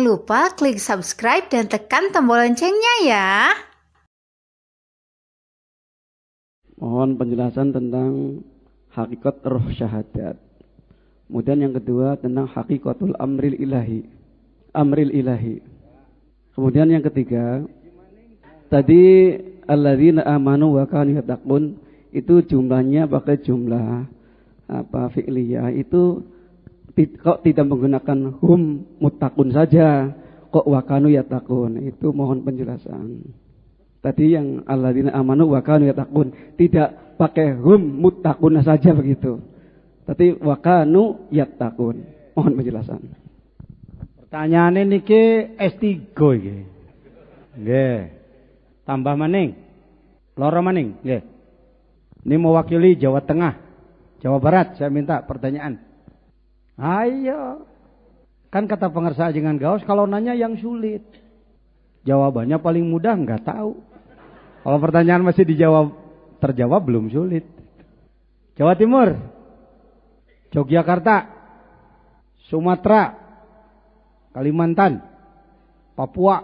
Jangan lupa klik subscribe dan tekan tombol loncengnya ya. Mohon penjelasan tentang hakikat roh syahadat. Kemudian yang kedua tentang hakikatul amril ilahi. Kemudian yang ketiga tadi alladzina amanu wa kanu yattaqun, itu jumlahnya pakai jumlah fi'liyah, itu kok tidak menggunakan hum muttaqun saja, kok wa kanu yattaqun. Itu mohon penjelasan. Tadi yang alladzina amanu wa kanu yattaqun tidak pakai hum muttaqun saja begitu. Tapi wa kanu yattaqun. Mohon penjelasan. Pertanyaane niki S3 iki. Nggih. Tambah maning. Loro maning, nggih. Ini mewakili Jawa Tengah, Jawa Barat, saya minta pertanyaan. Ayo. Kan kata pengersa Ajengan Gaos, kalau nanya yang sulit. Jawabannya paling mudah enggak tahu. Kalau pertanyaan masih terjawab belum sulit. Jawa Timur, Yogyakarta, Sumatera, Kalimantan, Papua.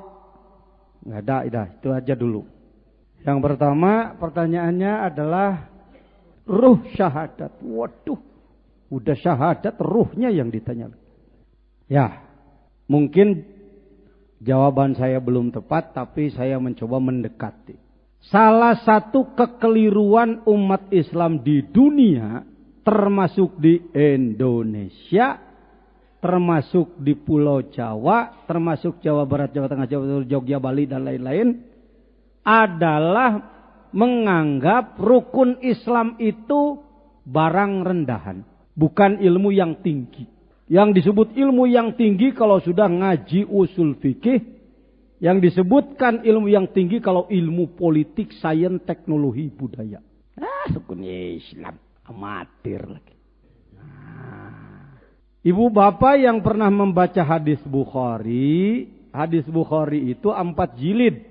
Enggak ada, itu aja dulu. Yang pertama pertanyaannya adalah ruh syahadat. Waduh. Udah syahadat, ruhnya yang ditanya. Ya, mungkin jawaban saya belum tepat, tapi saya mencoba mendekati. Salah satu kekeliruan umat Islam di dunia, termasuk di Indonesia, termasuk di Pulau Jawa, termasuk Jawa Barat, Jawa Tengah, Jawa Timur, Jogja, Bali, dan lain-lain, adalah menganggap rukun Islam itu barang rendahan. Bukan ilmu yang tinggi. Yang disebut ilmu yang tinggi kalau sudah ngaji usul fikih. Yang disebutkan ilmu yang tinggi kalau ilmu politik, sains, teknologi, budaya. Rukun Islam. Amatir lagi. Ibu bapak yang pernah membaca hadis Bukhari. Hadis Bukhari itu 4 jilid.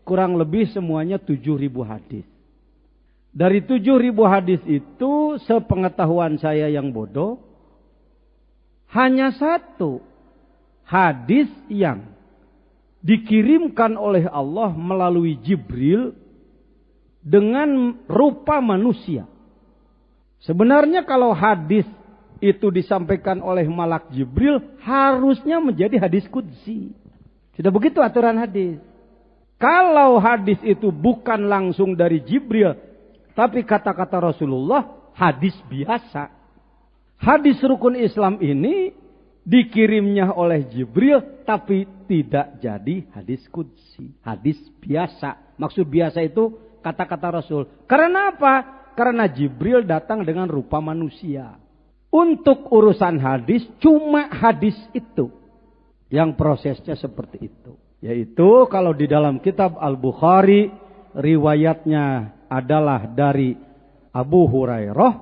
Kurang lebih semuanya 7.000 hadis. Dari 7.000 hadis itu, sepengetahuan saya yang bodoh, hanya 1 hadis yang dikirimkan oleh Allah melalui Jibril dengan rupa manusia. Sebenarnya kalau hadis itu disampaikan oleh malak Jibril, harusnya menjadi hadis qudsi. Tidak begitu aturan hadis. Kalau hadis itu bukan langsung dari Jibril, tapi kata-kata Rasulullah, hadis biasa. Hadis rukun Islam ini dikirimnya oleh Jibril, tapi tidak jadi hadis qudsi. Hadis biasa. Maksud biasa itu kata-kata Rasul. Karena apa? Karena Jibril datang dengan rupa manusia. Untuk urusan hadis, cuma hadis itu yang prosesnya seperti itu. Yaitu kalau di dalam kitab Al-Bukhari, riwayatnya adalah dari Abu Hurairah,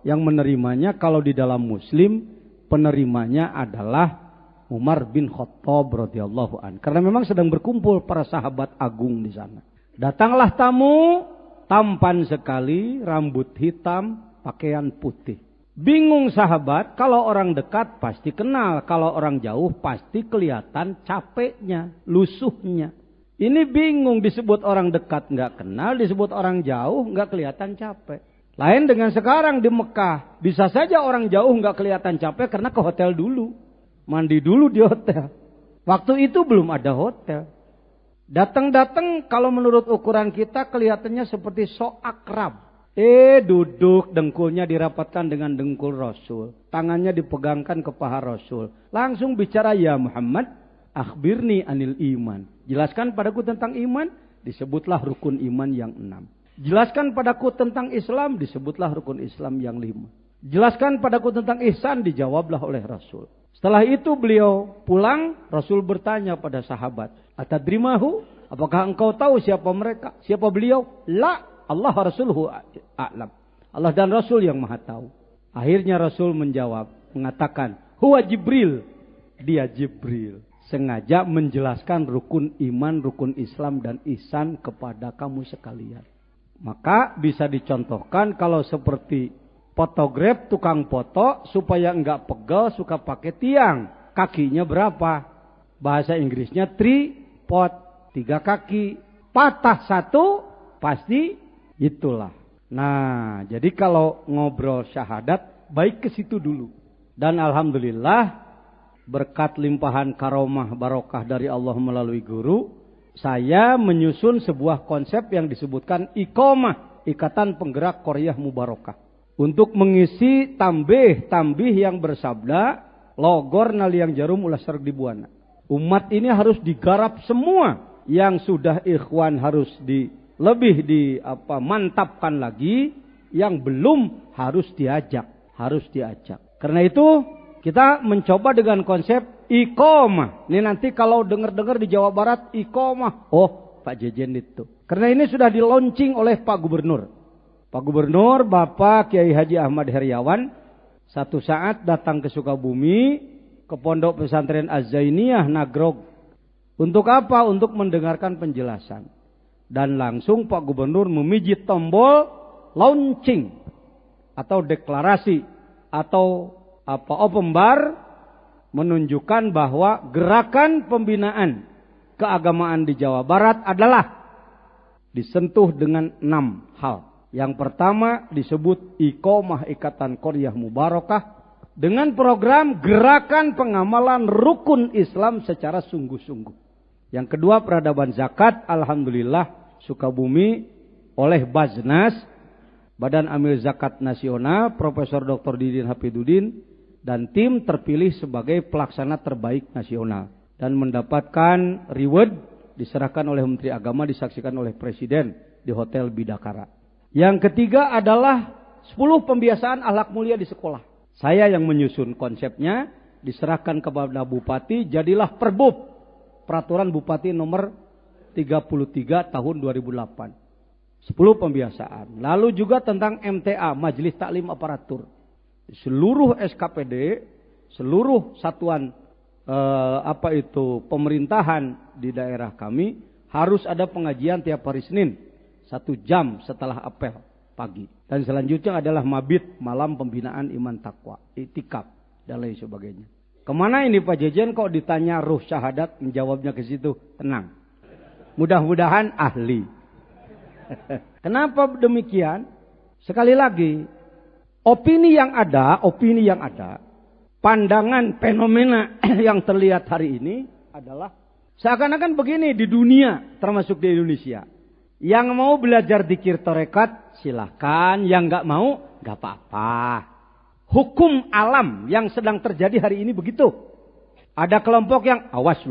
yang menerimanya. Kalau di dalam Muslim, penerimanya adalah Umar bin Khattab radhiyallahu an. Karena memang sedang berkumpul para sahabat agung di sana. Datanglah tamu, tampan sekali, rambut hitam, pakaian putih. Bingung sahabat, kalau orang dekat pasti kenal, kalau orang jauh pasti kelihatan capeknya, lusuhnya. Ini bingung, disebut orang dekat nggak kenal, disebut orang jauh nggak kelihatan capek. Lain dengan sekarang di Mekah, bisa saja orang jauh nggak kelihatan capek karena ke hotel dulu, mandi dulu di hotel. Waktu itu belum ada hotel. Datang-datang kalau menurut ukuran kita kelihatannya seperti sok akrab. Duduk, dengkulnya dirapatkan dengan dengkul Rasul, tangannya dipegangkan ke paha Rasul. Langsung bicara, ya Muhammad, akhbirni anil iman. Jelaskan padaku tentang iman, disebutlah rukun iman yang 6. Jelaskan padaku tentang Islam, disebutlah rukun Islam yang 5. Jelaskan padaku tentang ihsan, dijawablah oleh Rasul. Setelah itu beliau pulang, Rasul bertanya pada sahabat, atadrimahu, apakah engkau tahu siapa mereka? Siapa beliau? La, Allah Rasuluhu a'lam. Allah dan Rasul yang maha tahu. Akhirnya Rasul menjawab, mengatakan, huwa Jibril. Dia Jibril. Sengaja menjelaskan rukun iman, rukun Islam dan ihsan kepada kamu sekalian. Maka bisa dicontohkan kalau seperti fotograf, tukang foto, supaya enggak pegel suka pakai tiang. Kakinya berapa? Bahasa Inggrisnya tripod, 3 kaki. Patah satu, pasti itulah. Nah, jadi kalau ngobrol syahadat, baik ke situ dulu. Dan alhamdulillah, berkat limpahan karomah barokah dari Allah melalui guru, saya menyusun sebuah konsep yang disebutkan iqomah, Ikatan Penggerak Qaryah Mubarakah. Untuk mengisi tambih yang bersabda, logor naliang jarum ulah sareg dibuana. Umat ini harus digarap semua. Yang sudah ikhwan harus lebih mantapkan lagi. Yang belum harus diajak. Karena itu kita mencoba dengan konsep iqomah. Ini nanti kalau dengar-dengar di Jawa Barat iqomah. Oh, Pak Jejen itu. Karena ini sudah di launching oleh Pak Gubernur. Pak Gubernur Bapak Kiai Haji Ahmad Heriawan satu saat datang ke Sukabumi, ke Pondok Pesantren Az-Zainiyah Nagrog. Untuk apa? Untuk mendengarkan penjelasan. Dan langsung Pak Gubernur memijit tombol launching atau deklarasi atau open bar, menunjukkan bahwa gerakan pembinaan keagamaan di Jawa Barat adalah disentuh dengan 6 hal. Yang pertama disebut iqomah Ikatan Qaryah Mubarakah dengan program gerakan pengamalan rukun Islam secara sungguh-sungguh. Yang kedua peradaban zakat, alhamdulillah Sukabumi oleh Baznas, Badan Amil Zakat Nasional, Profesor Dr. Didin Hafidudin dan tim terpilih sebagai pelaksana terbaik nasional dan mendapatkan reward diserahkan oleh Menteri Agama, disaksikan oleh Presiden di Hotel Bidakara. Yang ketiga adalah 10 pembiasaan akhlak mulia di sekolah. Saya yang menyusun konsepnya, diserahkan kepada Bupati, jadilah Perbub, Peraturan Bupati nomor 33 tahun 2008. 10 pembiasaan. Lalu juga tentang MTA, Majelis Taklim Aparatur. Seluruh SKPD, seluruh satuan pemerintahan di daerah kami harus ada pengajian tiap hari Senin 1 jam setelah apel pagi. Dan selanjutnya adalah mabit, malam pembinaan iman takwa, itikaf dan lain sebagainya. Kemana ini Pak Jejen kok ditanya ruh syahadat, menjawabnya ke situ? Tenang. Mudah-mudahan ahli. Kenapa demikian? Sekali lagi, opini yang ada, pandangan fenomena yang terlihat hari ini adalah seakan-akan begini di dunia, termasuk di Indonesia. Yang mau belajar dzikir tarekat, silahkan. Yang nggak mau, nggak apa-apa. Hukum alam yang sedang terjadi hari ini begitu. Ada kelompok yang awas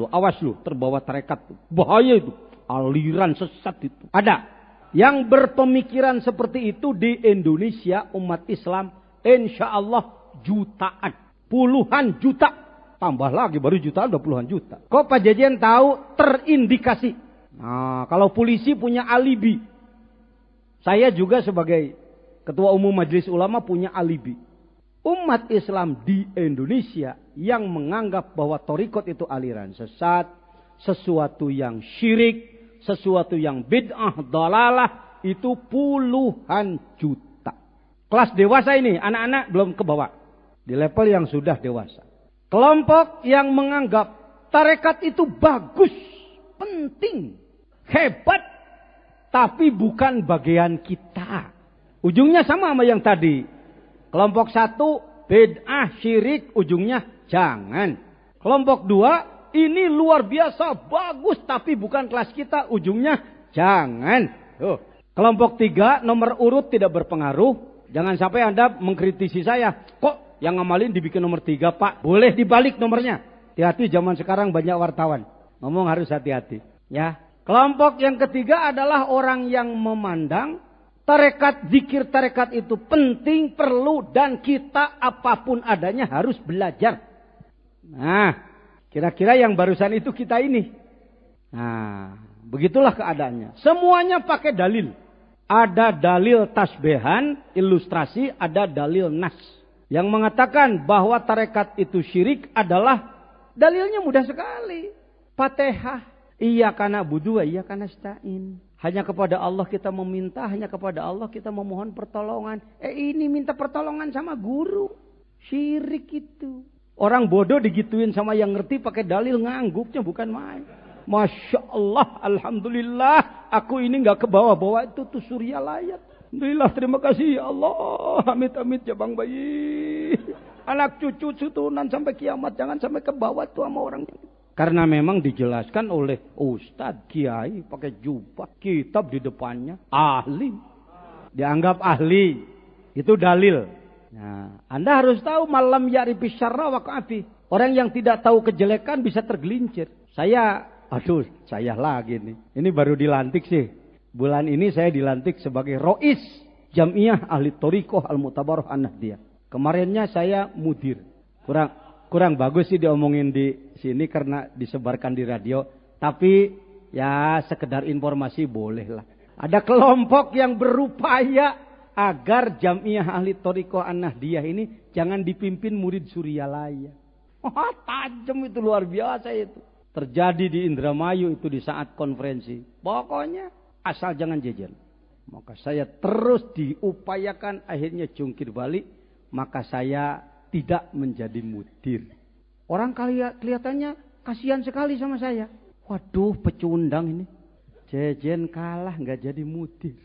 lu, terbawa tarekat. Bahaya itu, aliran sesat itu. Ada yang berpemikiran seperti itu di Indonesia, umat Islam, insya Allah jutaan, puluhan juta. Tambah lagi baru jutaan, udah puluhan juta. Kok Pak Jejen tahu? Terindikasi. Nah, kalau polisi punya alibi. Saya juga sebagai Ketua Umum Majelis Ulama punya alibi. Umat Islam di Indonesia yang menganggap bahwa thariqat itu aliran sesat, sesuatu yang syirik, sesuatu yang bid'ah, dalalah, itu puluhan juta. Kelas dewasa ini, anak-anak belum ke bawah. Di level yang sudah dewasa. Kelompok yang menganggap tarekat itu bagus, penting, hebat, tapi bukan bagian kita. Ujungnya sama yang tadi. Kelompok 1, bid'ah, syirik, ujungnya jangan. Kelompok 2, ini luar biasa, bagus, tapi bukan kelas kita, ujungnya jangan. Kelompok 3, nomor urut tidak berpengaruh. Jangan sampai Anda mengkritisi saya. Kok yang ngamalin dibikin nomor 3, Pak? Boleh dibalik nomornya. Hati-hati, zaman sekarang banyak wartawan. Ngomong harus hati-hati. Ya. Kelompok yang ketiga adalah orang yang memandang tarekat, zikir tarekat itu penting, perlu, dan kita apapun adanya harus belajar. Nah, kira-kira yang barusan itu kita ini. Nah, begitulah keadaannya. Semuanya pakai dalil. Ada dalil tasbihan, ilustrasi, ada dalil nas. Yang mengatakan bahwa tarekat itu syirik adalah dalilnya mudah sekali. Fatihah. Iyyaka na'budu wa iyyaka nasta'in. Hanya kepada Allah kita meminta, hanya kepada Allah kita memohon pertolongan. Ini minta pertolongan sama guru. Syirik itu. Orang bodoh digituin sama yang ngerti pakai dalil ngangguknya bukan main. Masya Allah, Alhamdulillah, aku ini nggak ke bawah-bawah itu tuh surya layat. Alhamdulillah, terima kasih ya Allah. Amit-amit ya Bang Bayi. Anak cucu turunan sampai kiamat, jangan sampai ke bawah tuh sama orang. Karena memang dijelaskan oleh Ustadz, Kiai, pakai jubah, kitab di depannya, ahli. Dianggap ahli, itu dalil. Nah, Anda harus tahu malam ya'rifi syarra wa ka'fi. Orang yang tidak tahu kejelekan bisa tergelincir. Saya lagi nih. Ini baru dilantik sih. Bulan ini saya dilantik sebagai Rois Jamiah Ahli Thoriqoh Al-Mutabaroh An-Nahdiyah. Kemarinnya saya mudir. Kurang bagus sih diomongin di sini karena disebarkan di radio. Tapi ya sekedar informasi boleh lah. Ada kelompok yang berupaya agar Jamiah Ahli Thoriqoh An-Nahdiyah ini jangan dipimpin murid Suryalaya. Oh, tajam itu, luar biasa itu. Terjadi di Indramayu itu di saat konferensi. Pokoknya asal jangan jejer. Maka saya terus diupayakan, akhirnya jungkir balik. Maka saya tidak menjadi mudir. Orang kelihatannya kasihan sekali sama saya. Waduh, pecundang ini. Jejen kalah nggak jadi mudir.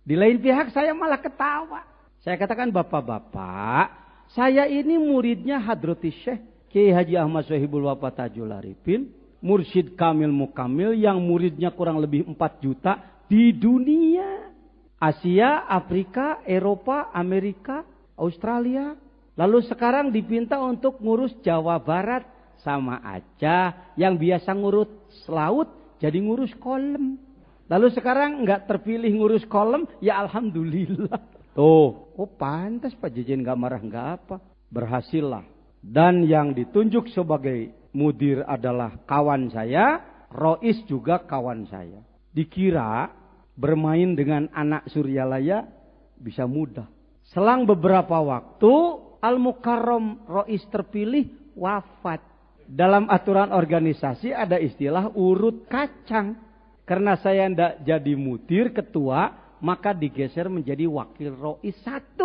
Di lain pihak saya malah ketawa. Saya katakan, bapak-bapak, saya ini muridnya Hadrati Syekh Kiai Haji Ahmad Sohibul Wafa Tajul Arifin, Mursyid Kamil Mukamil yang muridnya kurang lebih 4 juta di dunia. Asia, Afrika, Eropa, Amerika, Australia. Lalu sekarang dipinta untuk ngurus Jawa Barat. Sama aja yang biasa ngurus laut jadi ngurus kolam. Lalu sekarang nggak terpilih ngurus kolam, ya alhamdulillah. Tuh, oh pantas Pak Jejen nggak marah nggak apa. Berhasillah. Dan yang ditunjuk sebagai mudir adalah kawan saya, Rois juga kawan saya. Dikira bermain dengan anak Suryalaya bisa mudah. Selang beberapa waktu, Al-Mukarram Rois terpilih wafat. Dalam aturan organisasi ada istilah urut kacang. Karena saya tidak jadi mudir ketua, maka digeser menjadi wakil Rois 1.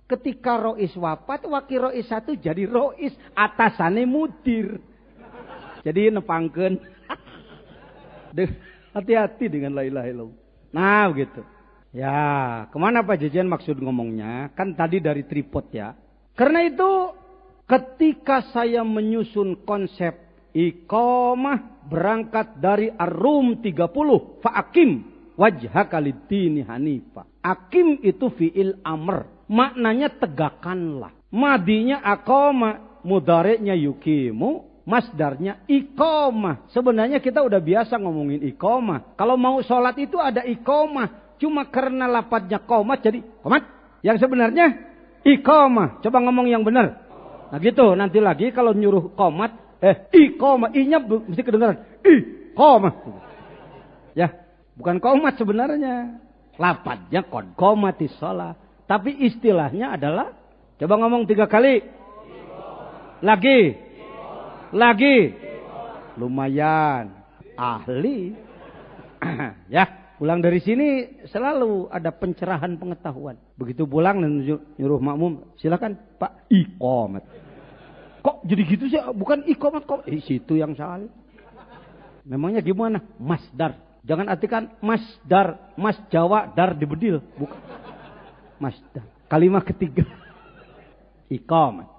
Ketika Rois wafat, wakil Rois 1 jadi Rois, atasannya mudir. Jadi nepangkeun. Hati-hati dengan la ilaha illallah. Nah begitu. Ya, kemana Pak Jejen maksud ngomongnya? Kan tadi dari tripod ya. Karena itu ketika saya menyusun konsep iqamah berangkat dari Ar-Rum 30. Fa'akim wajhaka lid-dini hanifa. Akim itu fi'il amr. Maknanya tegakkanlah. Madinya aqama, mudhari'nya yukimu, masdarnya iqamah. Sebenarnya kita udah biasa ngomongin iqamah. Kalau mau sholat itu ada iqamah. Cuma karena lapatnya qomat jadi qomat. Yang sebenarnya iqamah. Coba ngomong yang benar. Nah gitu, nanti lagi kalau nyuruh qomat, iqamah, i-nya mesti kedengaran. Iqamah. Ya, bukan qomat sebenarnya. Lapatnya qad qomatis shalah. Tapi istilahnya adalah, coba ngomong 3 kali. Lagi. Lumayan. Ahli. Ya. Pulang dari sini selalu ada pencerahan pengetahuan. Begitu pulang dan nyuruh makmum, silakan Pak iqamat. Kok jadi gitu sih? Bukan iqamat kok. Situ yang salah. Memangnya gimana? Masdar. Jangan artikan masdar, mas Jawa dar dibedil. Bukan. Masdar. Kalimat ketiga. Iqamat.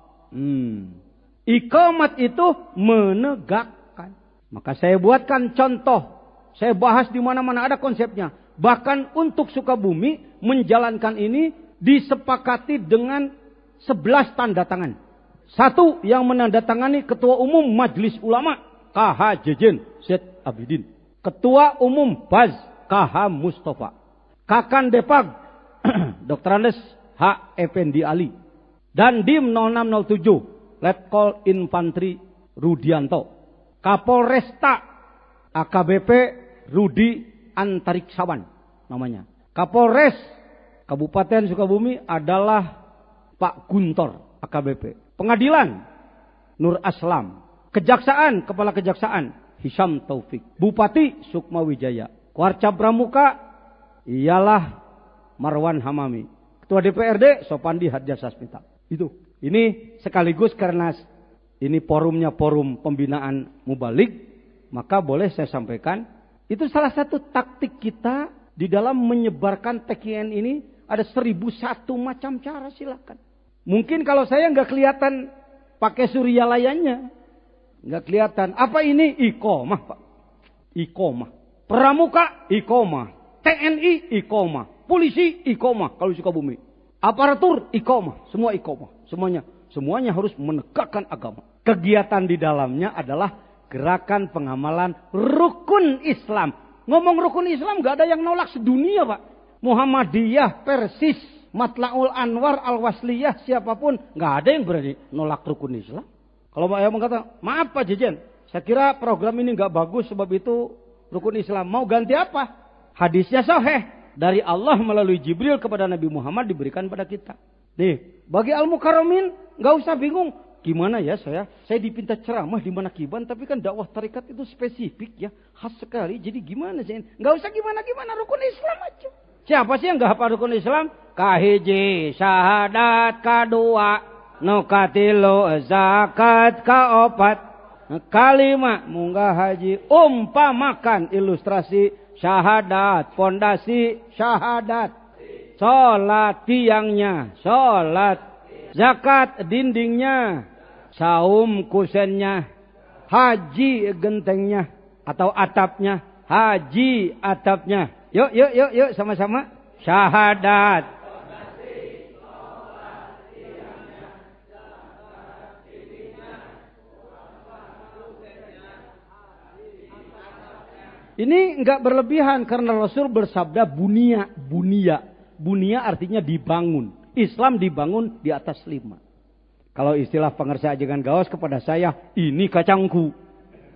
Iqamat itu menegakkan. Maka saya buatkan contoh. Saya bahas di mana-mana ada konsepnya. Bahkan untuk Sukabumi menjalankan ini disepakati dengan 11 tanda tangan. 1 yang menandatangani Ketua Umum Majelis Ulama KH Jejen Syed Abidin. Ketua Umum Baz KH Mustafa. Kakan Depag Dr. Andes H. Effendi Ali. Dan Dim 0607 Letkol Infantri Rudianto. Kapolresta AKBP Rudi Antariksawan namanya. Kapolres Kabupaten Sukabumi adalah Pak Guntor AKBP. Pengadilan Nur Aslam. Kejaksaan, Kepala Kejaksaan Hisham Taufik. Bupati Sukma Wijaya. Warca Pramuka ialah Marwan Hamami. Ketua DPRD Sopandi Hadja Sasmita. Itu. Ini sekaligus karena ini forumnya forum pembinaan mubalik, maka boleh saya sampaikan, itu salah satu taktik kita di dalam menyebarkan TKN ini, ada 1001 macam cara, silakan. Mungkin kalau saya nggak kelihatan pakai surya layarnya, nggak kelihatan. Apa ini? Iqomah, Pak. Iqomah. Pramuka, iqomah. TNI, iqomah. Polisi, iqomah. Kalau Sukabumi. Aparatur, iqomah. Semua iqomah. Semuanya harus menegakkan agama. Kegiatan di dalamnya adalah gerakan pengamalan rukun Islam. Ngomong rukun Islam nggak ada yang nolak sedunia, Pak. Muhammadiyah, Persis, Matlaul Anwar, Al-Wasliyah, siapapun nggak ada yang berani nolak rukun Islam. Kalau Pak Ayam mengatakan, maaf Pak Jejen, saya kira program ini nggak bagus sebab itu rukun Islam. Mau ganti apa? Hadisnya sahih dari Allah melalui Jibril kepada Nabi Muhammad diberikan pada kita. Nih, bagi al-mukarramin nggak usah bingung. Gimana ya saya dipinta ceramah di Manakiban, tapi kan dakwah tarekat itu spesifik ya, khas sekali. Jadi gimana sih? Nggak usah gimana rukun Islam aja. Siapa sih yang nggak hafal rukun Islam? Kahiji syahadat, kadua nukatilu zakat, kaopat kalima munggah haji. Umpamakan ilustrasi syahadat, fondasi syahadat, sholat tiangnya, sholat, zakat dindingnya, saum kusennya, haji gentengnya atau atapnya, haji atapnya. Yuk sama-sama. Syahadat. Ini enggak berlebihan karena Rasul bersabda bunia. Bunia artinya dibangun. Islam dibangun di atas 5. Kalau istilah pengersa ajengan gaos kepada saya, ini kacangku.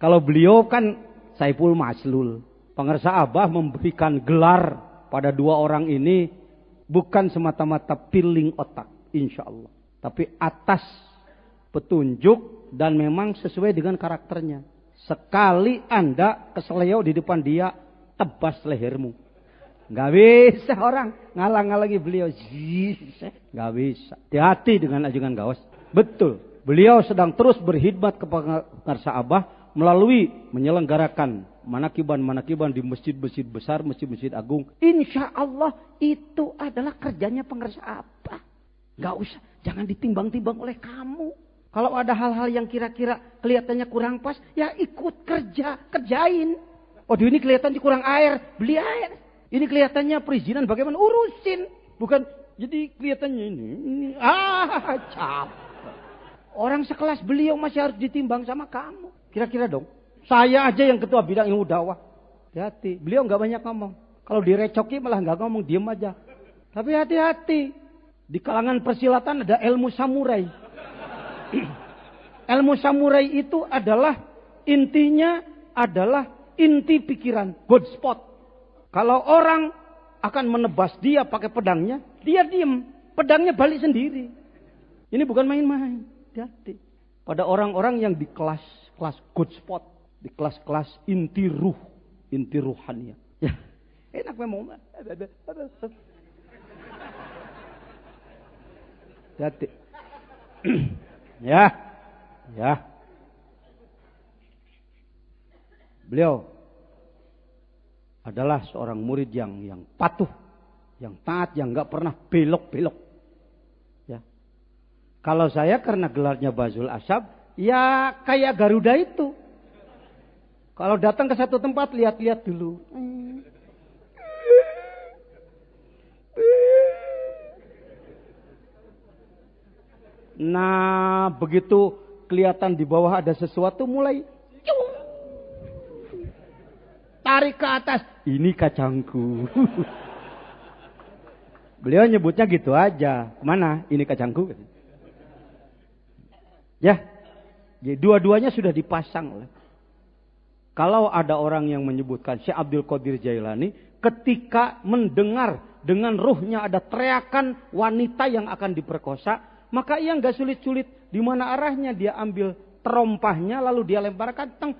Kalau beliau kan Saiful Maslul. Pengersa Abah memberikan gelar pada 2 orang ini bukan semata-mata piling otak, insya Allah. Tapi atas petunjuk dan memang sesuai dengan karakternya. Sekali Anda keseleo di depan dia, tebas lehermu. Gak bisa orang ngalang-ngalangi beliau. Gak bisa. Hati-hati dengan ajengan gaos. Betul. Beliau sedang terus berkhidmat kepada pengersa Abah melalui menyelenggarakan manakiban di masjid-masjid besar, masjid-masjid agung. Insya Allah itu adalah kerjanya pengersa Abah. Gak usah, jangan ditimbang-timbang oleh kamu. Kalau ada hal-hal yang kira-kira kelihatannya kurang pas, ya ikut kerjain. Oh ini kelihatannya kurang air, beli air. Ini kelihatannya perizinan bagaimana, urusin. Bukan jadi kelihatannya ini. Capek. Orang sekelas beliau masih harus ditimbang sama kamu. Kira-kira dong. Saya aja yang ketua bidang ilmu dakwah. Hati-hati. Beliau nggak banyak ngomong. Kalau direcoki malah nggak ngomong, diem aja. Tapi hati-hati. Di kalangan persilatan ada ilmu samurai. Ilmu samurai itu adalah intinya adalah inti pikiran, good spot. Kalau orang akan menebas dia pakai pedangnya, dia diem. Pedangnya balik sendiri. Ini bukan main-main. Hati-hati. Pada orang-orang yang di kelas good spot. Di kelas-kelas inti ruhaniyah. Ya, enak memang. Hati. Ya. Beliau adalah seorang murid yang patuh, yang taat, yang nggak pernah belok-belok. Ya. Kalau saya karena gelarnya Bazul Asyab, ya kayak Garuda itu. Kalau datang ke satu tempat, lihat-lihat dulu. Nah, begitu kelihatan di bawah ada sesuatu, mulai tarik ke atas. Ini kacangku. Beliau nyebutnya gitu aja. Kemana? Ini kacangku. Ya, dua-duanya sudah dipasang. Kalau ada orang yang menyebutkan Syekh Abdul Qadir Jailani, ketika mendengar dengan ruhnya ada teriakan wanita yang akan diperkosa, maka ia nggak sulit-sulit di mana arahnya, dia ambil terompahnya lalu dia lemparkan, teng.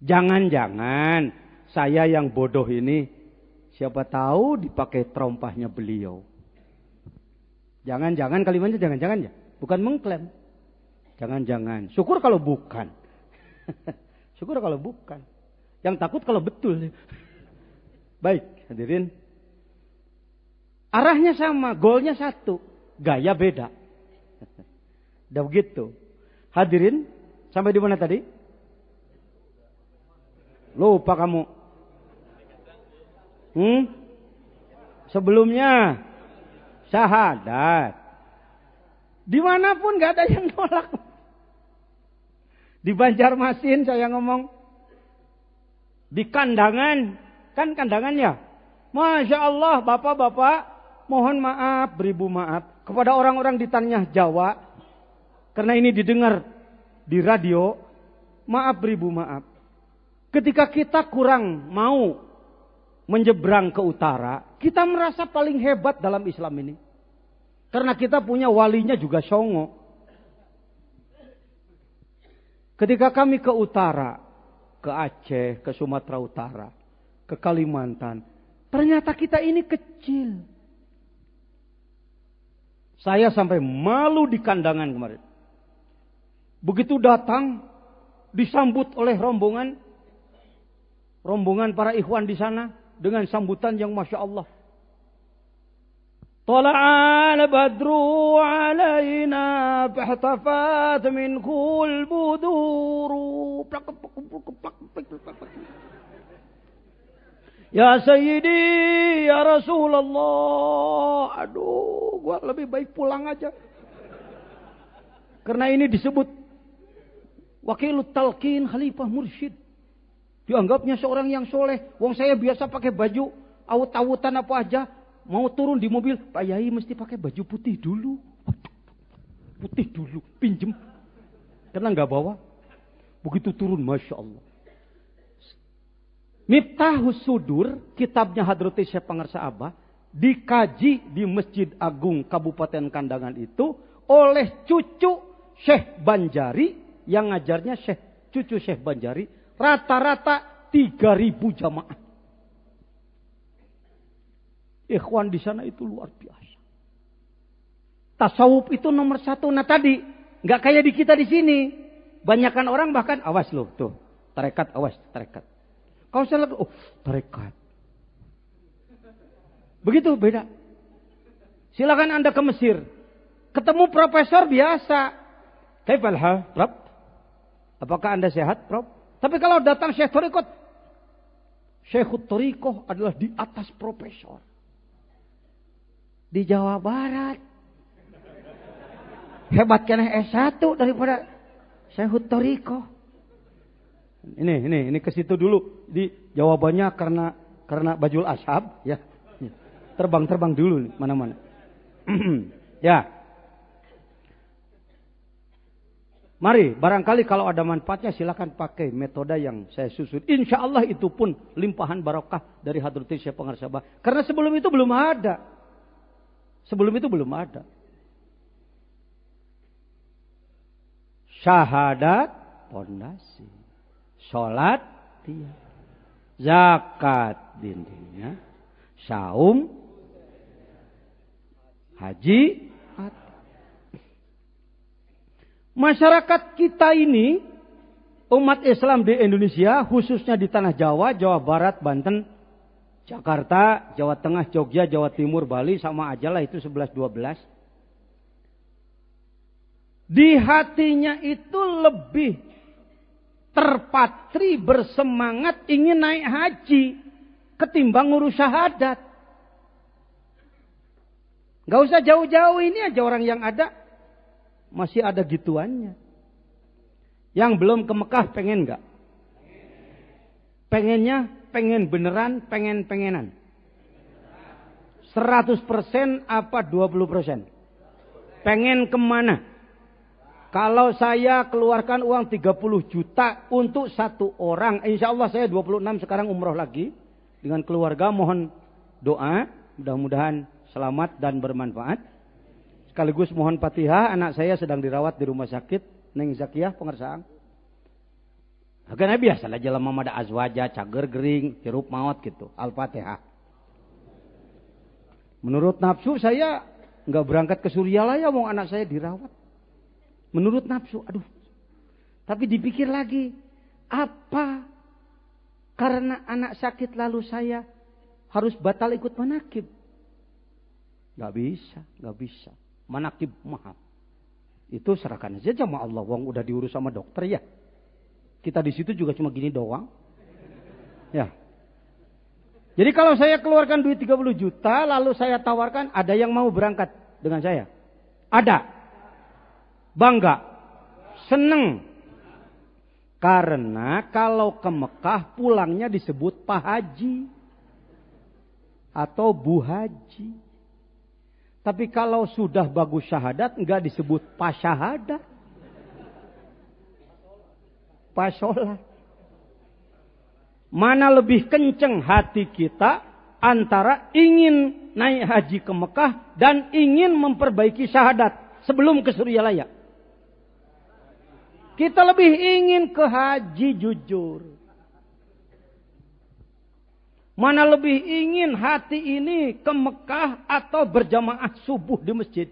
Jangan-jangan saya yang bodoh ini, siapa tahu dipakai terompahnya beliau. Jangan-jangan kalimatnya jangan-jangan ya. Bukan mengklaim. Jangan-jangan. Syukur kalau bukan. Syukur kalau bukan. Yang takut kalau betul. Baik, hadirin. Arahnya sama, goalnya satu. Gaya beda. Udah begitu. Hadirin, sampai di mana tadi? Lupa kamu. Sebelumnya syahadat. Dimanapun gak ada yang nolak. Di Banjarmasin saya ngomong. Di kandangan. Kan kandangan ya. Masya Allah bapak-bapak. Mohon maaf, beribu maaf. Kepada orang-orang di tanah Jawa. Karena ini didengar di radio. Maaf beribu maaf. Ketika kita kurang mau menyeberang ke utara, kita merasa paling hebat dalam Islam ini. Karena kita punya walinya juga songo. Ketika kami ke utara, ke Aceh, ke Sumatera Utara, ke Kalimantan, ternyata kita ini kecil. Saya sampai malu di kandangan kemarin. Begitu datang, disambut oleh rombongan para ikhwan di sana dengan sambutan yang Masya Allah. Tala'al badru alaina fahtafat min kul buduru. Ya Sayyidi, ya Rasulullah. Aduh, gua lebih baik pulang aja. Karena ini disebut Wakilut Talqin Khalifah Mursyid. Dianggapnya seorang yang soleh. Wong saya biasa pakai baju awut-awutan apa aja. Mau turun di mobil, Pak Yai mesti pakai baju putih dulu. Putih dulu, pinjem. Karena nggak bawa. Begitu turun, Masya Allah. Miftahus Sudur, kitabnya Hadrati Syekh Pangarsa Abah, dikaji di Masjid Agung Kabupaten Kandangan itu oleh cucu Syekh Banjari, yang ngajarnya cucu Syekh Banjari, rata-rata 3.000 jamaah. Ikhwan di sana itu luar biasa. Tasawuf itu nomor 1. Nah tadi, nggak kayak di kita di sini. Banyakan orang bahkan, awas loh, tuh, tarekat, awas, tarekat. Kalau saya lihat, oh, tarekat. Begitu, beda. Silakan Anda ke Mesir. Ketemu profesor biasa. Kaifal hal, Prof? Apakah Anda sehat, Prof? Tapi kalau datang Syekh Thariqat, Syekhut Thariqah adalah di atas profesor. Di Jawa Barat. Hebat kena S1 daripada Syekhut Thariqah. Ini ke situ dulu. Di jawabannya karena Bajul Ashab, ya. Terbang dulu nih, mana-mana. Ya. Mari, barangkali kalau ada manfaatnya silakan pakai metode yang saya susun. Insya Allah itu pun limpahan barokah dari Hadrati Syekh Pangarsa Abah. Karena sebelum itu belum ada. Syahadat, pondasi. Sholat, dia. Zakat, dindingnya. Saum, haji, masyarakat kita ini, umat Islam di Indonesia, khususnya di tanah Jawa, Jawa Barat, Banten, Jakarta, Jawa Tengah, Jogja, Jawa Timur, Bali, sama aja lah itu 11-12. Di hatinya itu lebih terpatri bersemangat ingin naik haji ketimbang ngurus syahadat. Gak usah jauh-jauh, ini aja orang yang ada. Masih ada gituannya. Yang belum ke Mekah pengen gak? Pengennya, pengen beneran, pengenan. 100% apa 20%? Pengen kemana? Kalau saya keluarkan uang 30 juta untuk satu orang. Insya Allah saya 26 sekarang umroh lagi. Dengan keluarga mohon doa. Mudah-mudahan selamat dan bermanfaat. Sekaligus mohon Fatihah, anak saya sedang dirawat di rumah sakit Neng Zakiyah Pengersaan. Karena biasalah jalan mamada azwaja, cager gering, hirup maut gitu. Al-Fatihah. Menurut nafsu saya Nggak berangkat ke Suryalaya, wong anak saya dirawat. Menurut nafsu, aduh. Tapi dipikir lagi, apa? Karena anak sakit lalu saya harus batal ikut manakib. Nggak bisa. Manakib mahal. Itu serahkan aja sama Allah. Wong udah diurus sama dokter ya. Kita di situ juga cuma gini doang. Ya. Jadi kalau saya keluarkan duit 30 juta, lalu saya tawarkan, ada yang mau berangkat dengan saya? Ada. Bangga. Seneng. Karena kalau ke Mekah pulangnya disebut Pak Haji. Atau Bu Haji. Tapi kalau sudah bagus syahadat, enggak disebut Pak Syahadat. Pak Sholat. Mana lebih kenceng hati kita antara ingin naik haji ke Mekah dan ingin memperbaiki syahadat sebelum ke Suryalaya? Kita lebih ingin ke haji jujur. Mana lebih ingin hati ini ke Mekah atau berjamaah subuh di masjid?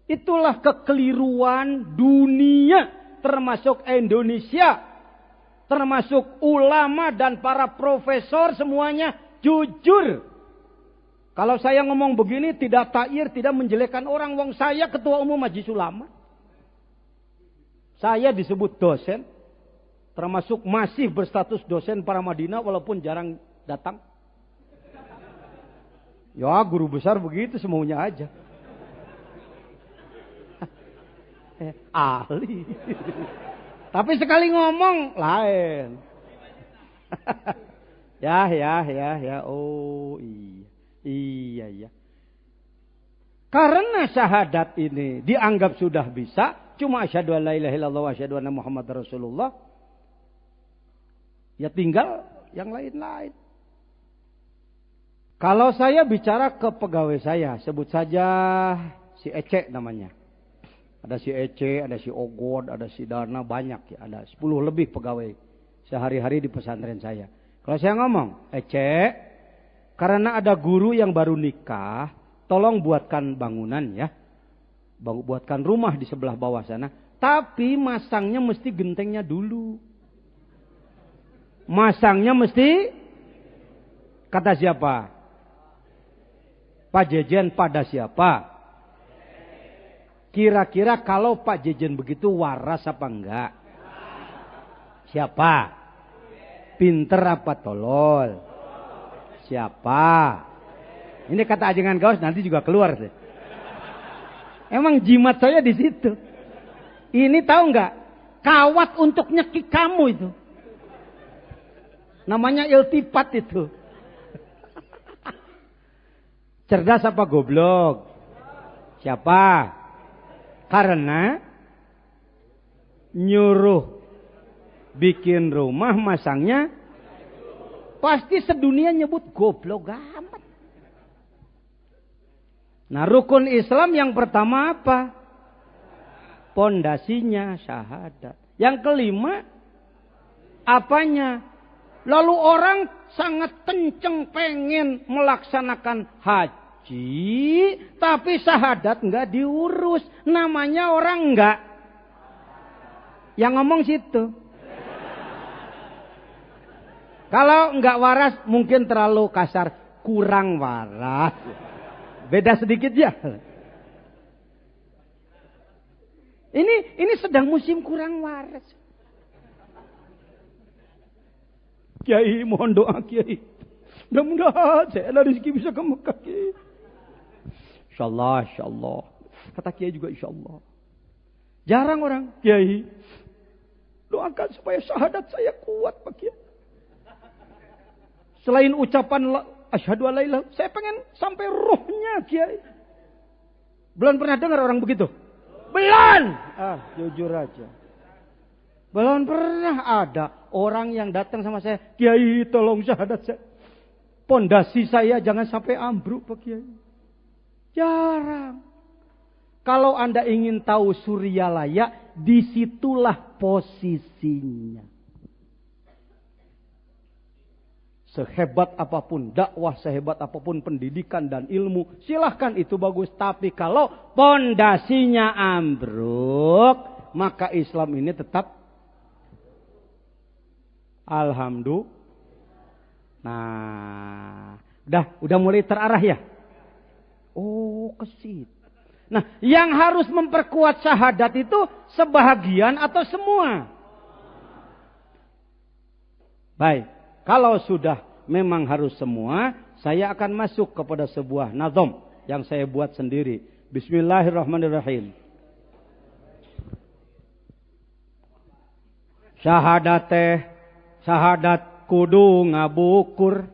Itulah kekeliruan dunia. Termasuk Indonesia, termasuk ulama dan para profesor semuanya jujur. Kalau saya ngomong begini tidak tair, tidak menjelekkan orang. Wong saya ketua umum Majelis Ulama. Saya disebut dosen, termasuk masih berstatus dosen para Madinah walaupun jarang datang. Ya guru besar begitu semaunya aja. Ahli. Tapi sekali ngomong lain. Ya. Oh iya. Karena syahadat ini dianggap sudah bisa. Cuma asyhadu an la ilaha illallah wa asyhadu anna Muhammadar Rasulullah. Ya tinggal yang lain-lain. Kalau saya bicara ke pegawai saya. Sebut saja si Ece namanya. Ada si Ece, ada si Ogot, ada si Dana, banyak ya. Ada 10 lebih pegawai sehari-hari di pesantren saya. Kalau saya ngomong, Ece, karena ada guru yang baru nikah, tolong buatkan bangunan ya. Buatkan rumah di sebelah bawah sana. Tapi masangnya mesti gentengnya dulu. Masangnya mesti, kata siapa? Pak Jejen pada siapa? Kira-kira kalau Pak Jejen begitu waras apa enggak? Siapa? Pinter apa tolol? Siapa? Ini kata ajengan gaus nanti juga keluar sih. Emang jimat saya di situ. Ini tahu enggak? Kawat untuk nyekik kamu itu. Namanya iltifat itu. Cerdas apa goblok? Siapa? Karena nyuruh bikin rumah masangnya pasti sedunia nyebut goblok amat. Nah rukun Islam yang pertama apa? Pondasinya syahadat. Yang kelima apanya? Lalu orang sangat kenceng pengen melaksanakan haji. Tapi syahadat enggak diurus. Namanya orang enggak. Yang ngomong situ. Kalau enggak waras mungkin terlalu kasar. Kurang waras. Beda sedikit ya. Ini sedang musim kurang waras. Kiai mohon doa Kiai. Mudah-mudahan saya ada rezeki bisa ke Mekah Kiai. Insyaallah. Kata Kiai juga insyaallah. Jarang orang Kiai. Doakan supaya syahadat saya kuat Pak Kiai. Selain ucapan asyhadu alla ilaha, saya pengen sampai rohnya Kiai. Belum pernah dengar orang begitu? Belum. Jujur aja. Belum pernah ada orang yang datang sama saya, Kiai tolong syahadat saya. Pondasi saya jangan sampai ambruk Pak Kiai. Jarang. Kalau Anda ingin tahu Suryalaya, disitulah posisinya. Sehebat apapun dakwah, sehebat apapun pendidikan dan ilmu, silahkan itu bagus. Tapi kalau pondasinya ambruk, maka Islam ini tetap alhamdulillah. Nah, udah mulai terarah ya? Oh, kesit. Nah, yang harus memperkuat syahadat itu sebahagian atau semua? Baik. Kalau sudah memang harus semua, saya akan masuk kepada sebuah nazam yang saya buat sendiri. Bismillahirrahmanirrahim. Syahadat kudu ngabukur.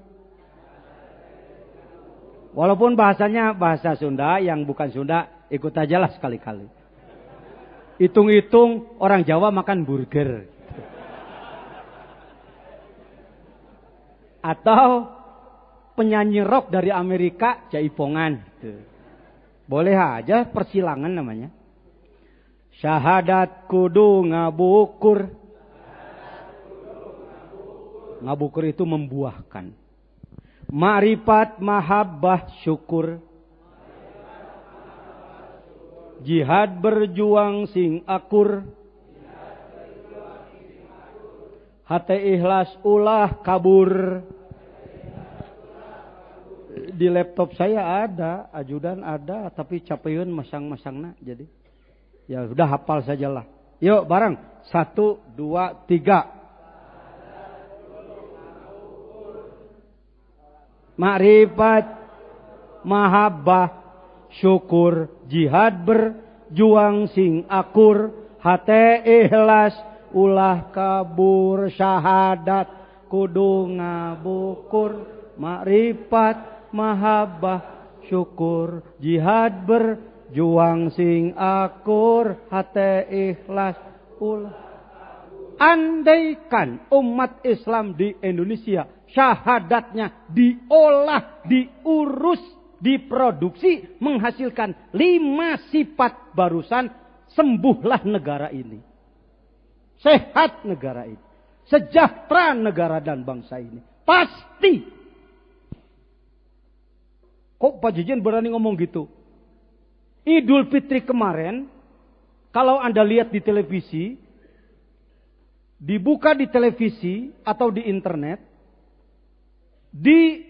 Walaupun bahasanya bahasa Sunda, yang bukan Sunda ikut aja lah sekali-kali. Hitung-hitung orang Jawa makan burger. Atau penyanyi rock dari Amerika, Jaipongan. Boleh aja, persilangan namanya. Syahadat kudu ngabukur. Ngabukur itu membuahkan. Ma'rifat mahabbah syukur. Jihad berjuang sing akur. Hati ikhlas ulah kabur. Di laptop saya ada, ajudan ada, tapi capeun masang-masangna jadi. Ya sudah hafal sajalah. Yuk bareng. 1, 2, 3. Makrifat, mahabbah, syukur, jihad berjuang sing akur, hati ikhlas ulah kabur, syahadat kudu ngabukur, makrifat, mahabbah, syukur, jihad berjuang sing akur, hati ikhlas ulah. Andaikan umat Islam di Indonesia syahadatnya diolah, diurus, diproduksi, menghasilkan 5 sifat barusan, sembuhlah negara ini. Sehat negara ini. Sejahtera negara dan bangsa ini. Pasti. Kok Pak Jejen berani ngomong gitu? Idul Fitri kemarin, kalau Anda lihat di televisi, dibuka di televisi atau di internet, di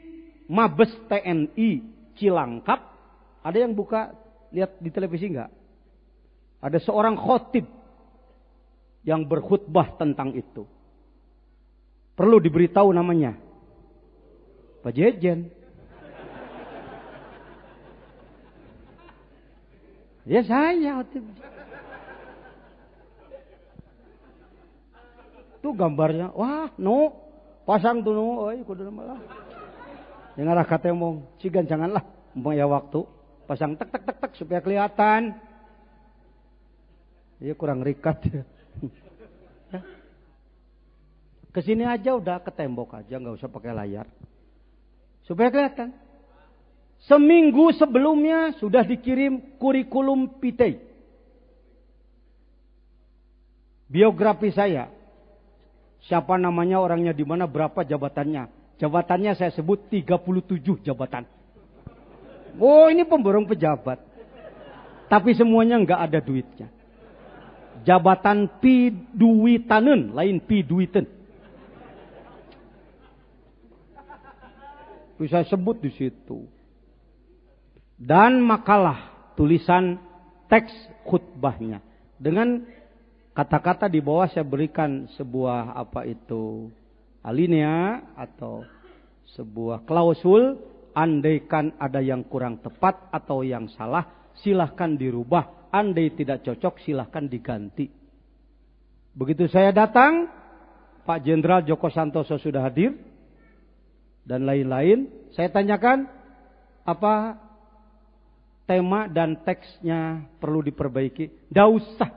Mabes TNI Cilangkap, ada yang buka, lihat di televisi enggak? Ada seorang khotib yang berkhutbah tentang itu. Perlu diberitahu namanya. Pak Jejen. Ya saya. Itu gambarnya. Wah, no. Pasang tuh no. Oi, kudu malah. Yang arah kata ngomong, cigan janganlah. Umpamanya waktu. Pasang tek tek tek tek supaya kelihatan. Iya kurang rikat ya. Kesini aja udah ke tembok aja, nggak usah pakai layar. Supaya kelihatan. Seminggu sebelumnya sudah dikirim kurikulum vitae. Biografi saya. Siapa namanya, orangnya di mana, berapa jabatannya. Jabatannya saya sebut 37 jabatan. Oh, ini pemborong pejabat. Tapi semuanya nggak ada duitnya. Jabatan piduwitanen, lain piduiten. Bisa sebut di situ. Dan makalah tulisan teks khutbahnya dengan kata-kata di bawah saya berikan sebuah alinea atau sebuah klausul, andaikan ada yang kurang tepat atau yang salah silahkan dirubah, andai tidak cocok silahkan diganti. Begitu saya datang, Pak Jenderal Joko Santoso sudah hadir dan lain-lain. Saya tanyakan apa tema dan teksnya perlu diperbaiki. Tidak usah.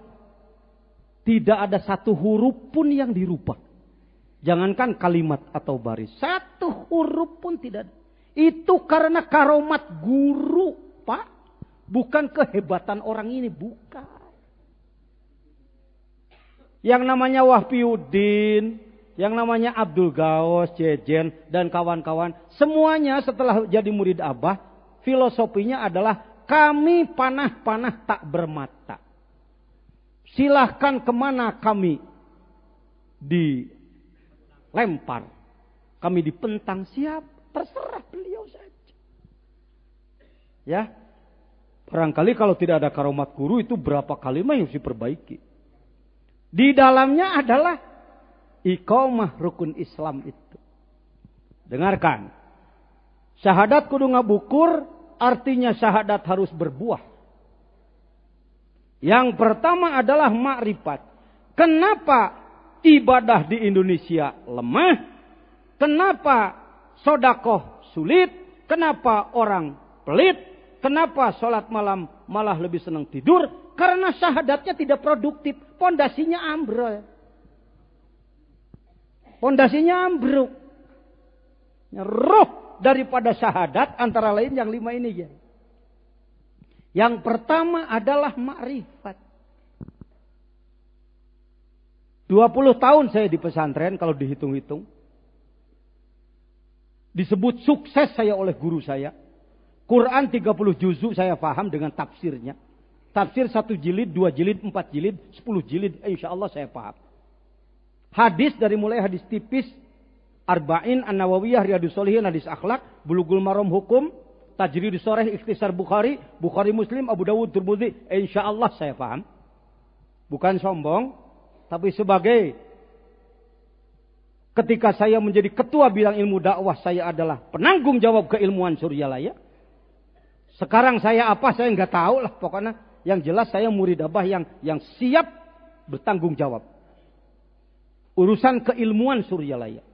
Tidak ada satu huruf pun yang dirubah. Jangankan kalimat atau baris. Satu huruf pun tidak. Itu karena karomat guru, Pak. Bukan kehebatan orang ini. Bukan. Yang namanya Wahpiuddin, Yang namanya Abdul Gaos, Jejen, dan kawan-kawan. Semuanya setelah jadi murid Abah, filosofinya adalah kami panah-panah tak bermata. Silahkan kemana kami dilempar. Kami dipentang, siap. Terserah beliau saja. Ya. Barangkali kalau tidak ada karomat guru itu berapa kalimat yang harus diperbaiki. Di dalamnya adalah iqamah rukun Islam itu. Dengarkan. Syahadat kudu ngabukur artinya syahadat harus berbuah. Yang pertama adalah makrifat. Kenapa ibadah di Indonesia lemah? Kenapa sodakoh sulit? Kenapa orang pelit? Kenapa sholat malam malah lebih senang tidur? Karena syahadatnya tidak produktif. Pondasinya ambrol. Pondasinya ambruk. Roh daripada syahadat antara lain yang 5 ini ya. Yang pertama adalah makrifat. 20 tahun saya di pesantren kalau dihitung-hitung. Disebut sukses saya oleh guru saya. Quran 30 juzuk saya paham dengan tafsirnya. Tafsir 1 jilid, 2 jilid, 4 jilid, 10 jilid. Insya Allah saya paham. Hadis dari mulai hadis tipis. Arba'in, An-Nawawiyah, Riyadus Shalihin, hadis akhlak. Bulughul Maram hukum. Tajridus Shoreh, Ikhtisar Bukhari. Bukhari Muslim, Abu Dawud, Tirmidzi. Insya Allah saya paham. Bukan sombong. Tapi sebagai ketika saya menjadi ketua bidang ilmu dakwah, saya adalah penanggung jawab keilmuan Suryalaya. Sekarang saya apa saya nggak tahu lah, pokoknya yang jelas saya murid Abah yang siap bertanggung jawab. Urusan keilmuan Suryalaya.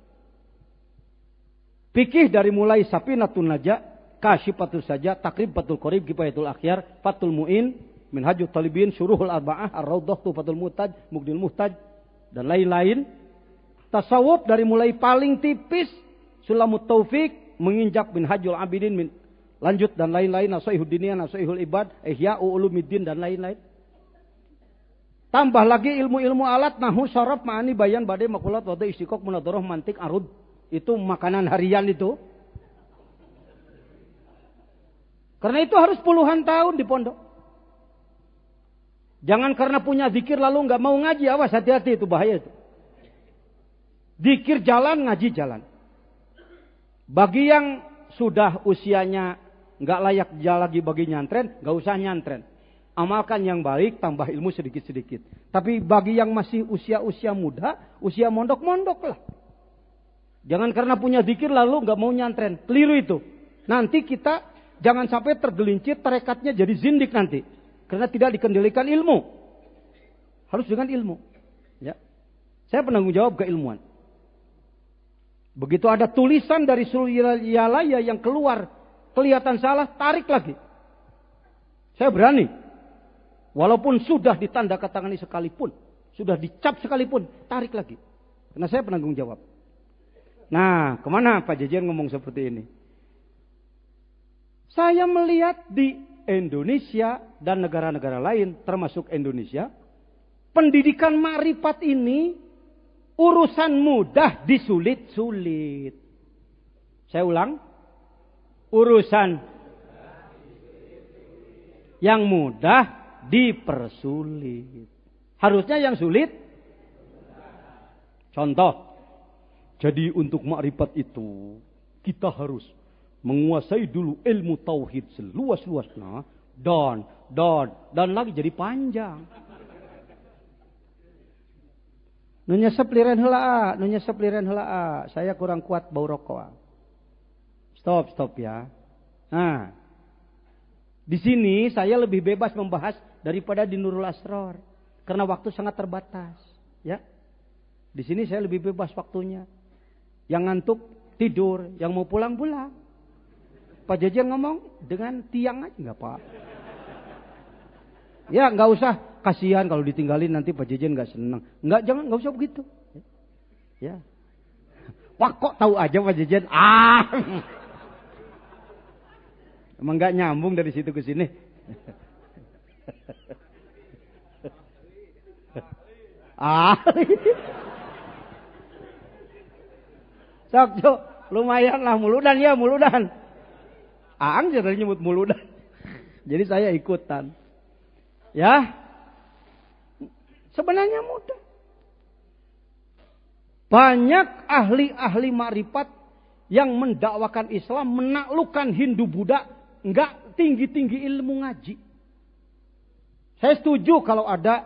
Fikih dari mulai Safinatun Najah, Kasyifatul Saja, Takribatul Qorib, Kifayatul Akhyar, Fathul Mu'in, Minhajul Talibin, Syuruhul Arba'ah, Ar-Raudhah, Tufatul Muhtaj, Mughnil Muhtaj, dan lain-lain. Tasawuf dari mulai paling tipis, Sulamut Taufik, menginjak Minhajul Abidin, lanjut dan lain-lain, Nasihatul Diniyah, Nasihatul Ibad, Ihya Ulumuddin dan lain-lain. Tambah lagi ilmu-ilmu alat, Nahwu, Syaraf, Ma'ani, Bayan, Badai, Maqulat, Wadai, Istiqaq, Munadharah, Mantik, Arud. Itu makanan harian itu. Karena itu harus puluhan tahun di pondok. Jangan karena punya zikir lalu nggak mau ngaji, awas hati-hati itu bahaya itu. Zikir jalan, ngaji jalan. Bagi yang sudah usianya nggak layak lagi bagi nyantren, nggak usah nyantren. Amalkan yang baik, tambah ilmu sedikit-sedikit. Tapi bagi yang masih usia-usia muda, usia mondok-mondok lah. Jangan karena punya zikir lalu nggak mau nyantren. Keliru itu. Nanti kita jangan sampai tergelincir, tarekatnya jadi zindik nanti. Karena tidak dikendalikan ilmu. Harus dengan ilmu. Ya. Saya penanggung jawab keilmuan. Begitu ada tulisan dari Suryalaya yang keluar, kelihatan salah, tarik lagi. Saya berani. Walaupun sudah ditanda katangani sekalipun, sudah dicap sekalipun, tarik lagi. Karena saya penanggung jawab. Nah, kemana Pak Jejen ngomong seperti ini? Saya melihat di Indonesia dan negara-negara lain, termasuk Indonesia, pendidikan ma'rifat ini urusan mudah disulit-sulit. Saya ulang, urusan yang mudah dipersulit. Harusnya yang sulit. Contoh, jadi untuk ma'rifat itu kita harus menguasai dulu ilmu tauhid seluas-luasnya dan lagi jadi panjang. Nunya sepliren heula, saya kurang kuat bau rokok. Stop ya. Nah, di sini saya lebih bebas membahas daripada di Nurul Asrar karena waktu sangat terbatas, ya. Di sini saya lebih bebas waktunya. Yang ngantuk tidur, yang mau pulang. Pak Jejen ngomong dengan tiang aja nggak Pak. Ya nggak usah, kasihan kalau ditinggalin nanti Pak Jejen nggak senang. Nggak usah begitu. Ya. Wah kok tahu aja Pak Jejen. Emang nggak nyambung dari situ ke sini. Sok, Cuk. Lumayan lah muludan ya, muludan. Aang jadi nyebut muludan. Jadi saya ikutan. Ya. Sebenarnya mudah. Banyak ahli-ahli makrifat yang mendakwakan Islam, menaklukkan Hindu Buddha, enggak tinggi-tinggi ilmu ngaji. Saya setuju kalau ada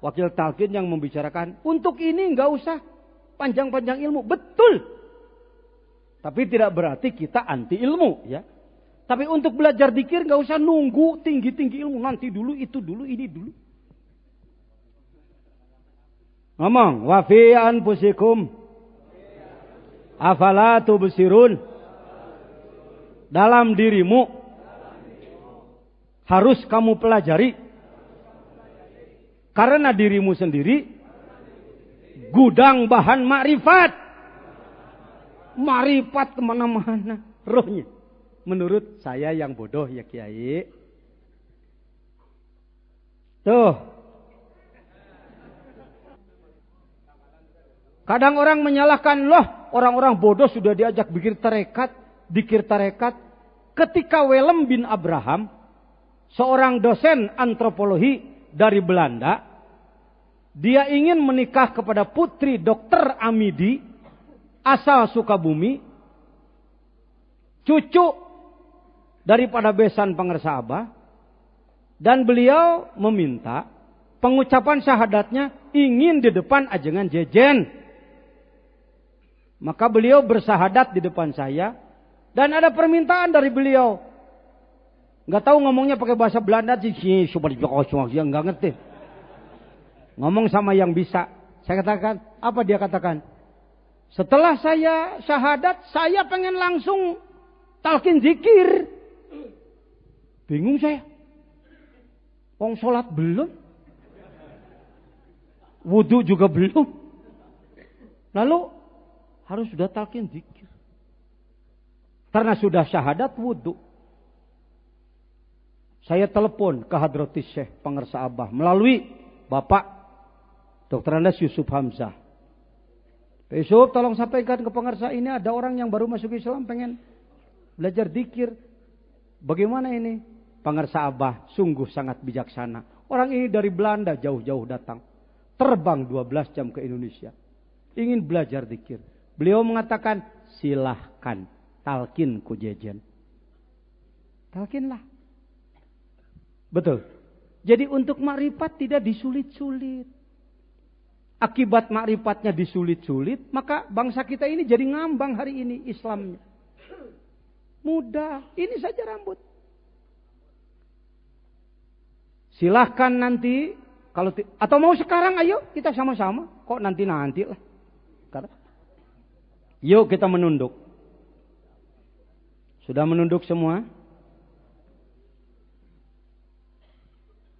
wakil talqin yang membicarakan, untuk ini enggak usah panjang-panjang ilmu. Betul. Tapi tidak berarti kita anti ilmu, ya. Tapi untuk belajar dzikir enggak usah nunggu tinggi-tinggi ilmu, nanti dulu, itu dulu, ini dulu. Ngomong, wa fi anfusikum afala tubsirun. Dalam dirimu harus kamu pelajari. Karena dirimu sendiri gudang bahan makrifat. Makrifat kemana-mana rohnya. Menurut saya yang bodoh ya Kiai. Tuh. Kadang orang menyalahkan, loh orang-orang bodoh sudah diajak dikir tarekat. Ketika Willem bin Abraham, seorang dosen antropologi dari Belanda, dia ingin menikah kepada putri Dr. Amidi, asal Sukabumi, cucu daripada besan Pangersa Abah, dan beliau meminta pengucapan syahadatnya ingin di depan ajengan jejen. Maka beliau bersahadat di depan saya. Dan ada permintaan dari beliau. Nggak tahu ngomongnya pakai bahasa Belanda. Nggak ngerti. Ngomong sama yang bisa. Saya katakan, apa dia katakan? Setelah saya syahadat, saya pengen langsung talqin zikir. Bingung saya. Wong sholat belum. Wudhu juga belum. Lalu harus sudah talqin zikir. Karena sudah syahadat wudhu. Saya telepon ke Hadratis Syekh Pangersa Abah melalui Bapak Dr. Andes Yusuf Hamzah. Yusuf, tolong sampaikan ke Pangersa, ini ada orang yang baru masuk Islam pengen belajar zikir. Bagaimana ini? Pangersa Abah sungguh sangat bijaksana. Orang ini dari Belanda jauh-jauh datang. Terbang 12 jam ke Indonesia. Ingin belajar zikir. Beliau mengatakan, silahkan talqin ku jejen. Talqinlah. Betul. Jadi untuk makrifat tidak disulit-sulit. Akibat makrifatnya disulit-sulit, maka bangsa kita ini jadi ngambang hari ini Islamnya. Mudah. Ini saja rambut. Silahkan nanti, kalau atau mau sekarang ayo kita sama-sama. Kok nanti-nanti lah. Yuk kita menunduk. Sudah menunduk semua?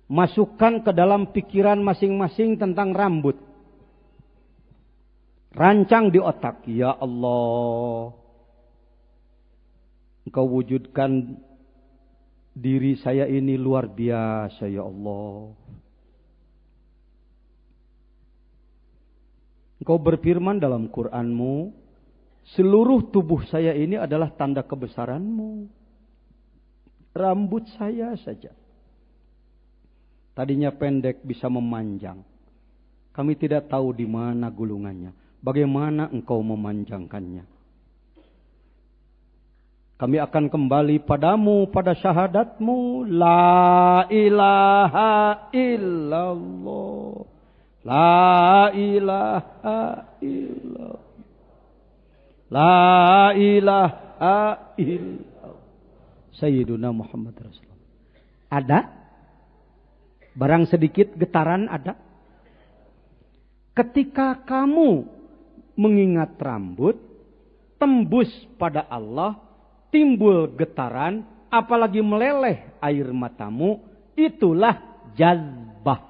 Masukkan ke dalam pikiran masing-masing tentang rambut. Rancang di otak. Ya Allah. Engkau wujudkan diri saya ini luar biasa ya Allah. Engkau berfirman dalam Qur'an-Mu, seluruh tubuh saya ini adalah tanda kebesaran-Mu. Rambut saya saja. Tadinya pendek bisa memanjang. Kami tidak tahu di mana gulungannya. Bagaimana Engkau memanjangkannya. Kami akan kembali padamu pada syahadat-Mu. La ilaha illallah. La ilaha illallah. La ilaha illallah. Sayyiduna Muhammad Rasulullah. Ada? Barang sedikit getaran ada? Ketika kamu mengingat rambut, tembus pada Allah, timbul getaran, apalagi meleleh air matamu, itulah jazbah.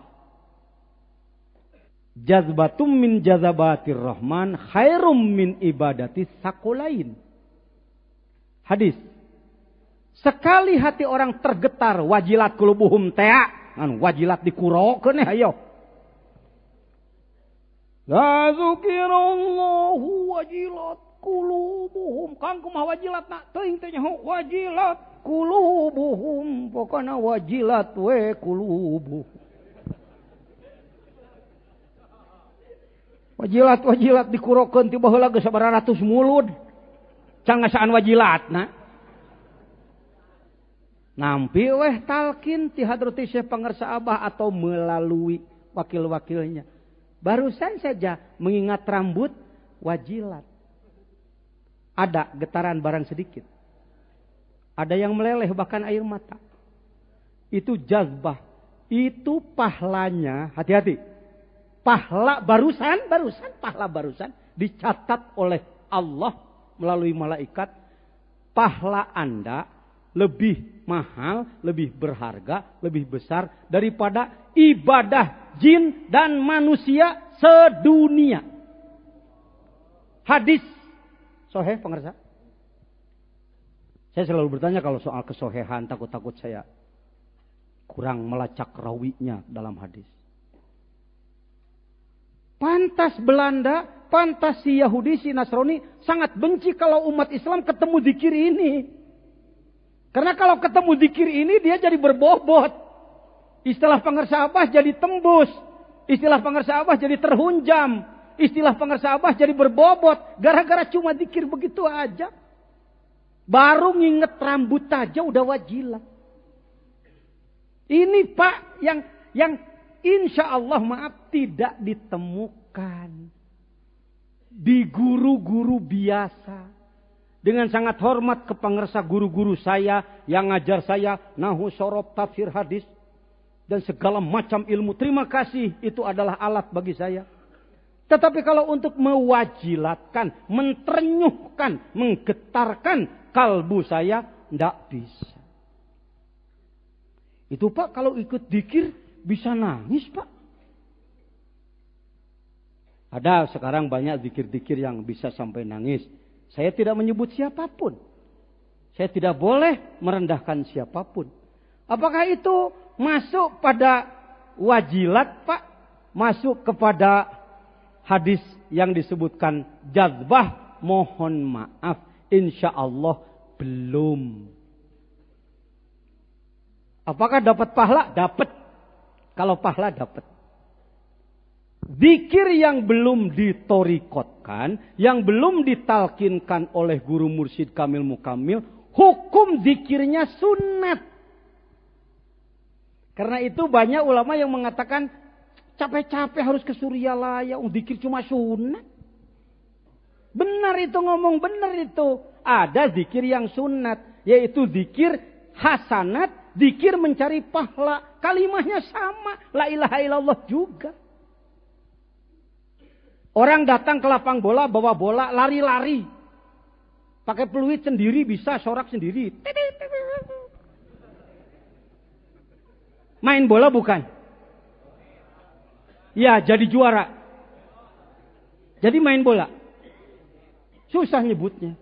Jazbatum min jazabatir rahman khairum min ibadatis sakulain. Hadis. Sekali hati orang tergetar, wajilat kulubuhum tea, wajilat dikurokeun ayo. La zukirallahu wajilat kulubuhum. Kang kumaha wajilatna? Teuing teh nyaho wajilat kulubuhum. Pokona wajilat we kulubuhum. Wajilat dikurokeun ti baheula geus sabaraha ratus mulud. Can ngasaan wajilatna. Nampi weh talkin ti hadrati Syekh Pangarsa Abah atau melalui wakil-wakilnya. Barusan saja mengingat rambut wajilat. Ada getaran barang sedikit. Ada yang meleleh bahkan air mata. Itu jazbah. Itu pahlanya, hati-hati. Pahala barusan dicatat oleh Allah melalui malaikat. Pahala Anda lebih mahal, lebih berharga, lebih besar daripada ibadah jin dan manusia sedunia. Hadis sahih pengersa. Saya selalu bertanya kalau soal kesohehan, takut-takut saya kurang melacak rawinya dalam hadis. Pantas Belanda, pantas si Yahudi, si Nasrani sangat benci kalau umat Islam ketemu zikir ini. Karena kalau ketemu zikir ini dia jadi berbobot. Istilah Pangarsa Abah jadi tembus. Istilah Pangarsa Abah jadi terhunjam. Istilah Pangarsa Abah jadi berbobot. Gara-gara cuma zikir begitu aja. Baru nginget rambut aja udah wajilat. Ini Pak yang insya Allah maaf tidak ditemukan di guru-guru biasa. Dengan sangat hormat ke pangersa guru-guru saya yang ngajar saya nahu sorob tafsir hadis dan segala macam ilmu. Terima kasih, itu adalah alat bagi saya. Tetapi kalau untuk mewajilatkan, menterenyuhkan, menggetarkan kalbu saya, tidak bisa. Itu Pak kalau ikut dikir bisa nangis Pak. Ada sekarang banyak dikir-dikir yang bisa sampai nangis. Saya tidak menyebut siapapun. Saya tidak boleh merendahkan siapapun. Apakah itu masuk pada wajilat Pak? Masuk kepada hadis yang disebutkan jazbah? Mohon maaf. Insya Allah belum. Apakah dapat pahala? Dapat. Kalau pahala dapat. Zikir yang belum ditorikotkan, yang belum ditalkinkan oleh guru mursyid kamil mukamil, hukum zikirnya sunat. Karena itu banyak ulama yang mengatakan capek-capek harus ke Suryalaya, zikir cuma sunat. Benar itu ngomong, benar itu. Ada zikir yang sunat, yaitu zikir hasanat, zikir mencari pahala. Kalimahnya sama, la ilaha illallah juga. Orang datang ke lapang bola, bawa bola, lari-lari. Pakai peluit sendiri bisa, sorak sendiri. Main bola bukan? Ya, jadi juara. Jadi main bola. Susah nyebutnya.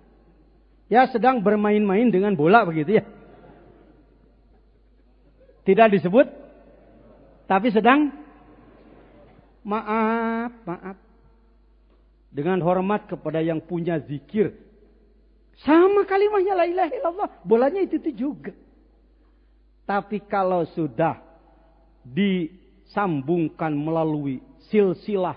Ya, sedang bermain-main dengan bola begitu ya. Tidak disebut, tapi sedang maaf. Dengan hormat kepada yang punya zikir. Sama kalimahnya la ilaha illallah. Bolanya itu juga. Tapi kalau sudah disambungkan melalui silsilah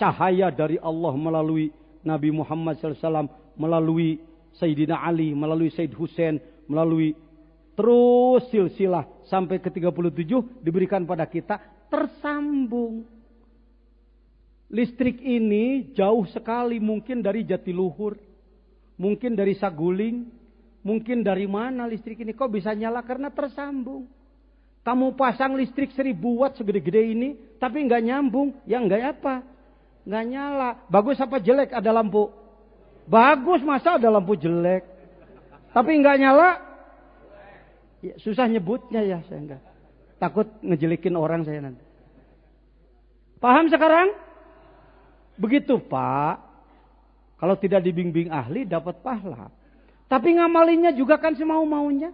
cahaya dari Allah melalui Nabi Muhammad SAW, melalui Sayyidina Ali, melalui Sayyid Hussein, melalui terus silsilah sampai ke 37 diberikan pada kita, tersambung. Listrik ini jauh sekali, mungkin dari Jatiluhur, mungkin dari Saguling, mungkin dari mana listrik ini. Kok bisa nyala? Karena tersambung. Kamu pasang listrik 1000 watt segede-gede ini, tapi nggak nyambung, ya nggak apa? Nggak nyala. Bagus apa jelek ada lampu? Bagus, masa ada lampu jelek? Tapi nggak nyala? Ya, susah nyebutnya ya, saya nggak. Takut ngejelekin orang saya nanti. Paham sekarang? Begitu Pak, kalau tidak dibimbing ahli dapat pahala. Tapi ngamalinnya juga kan semau-maunya.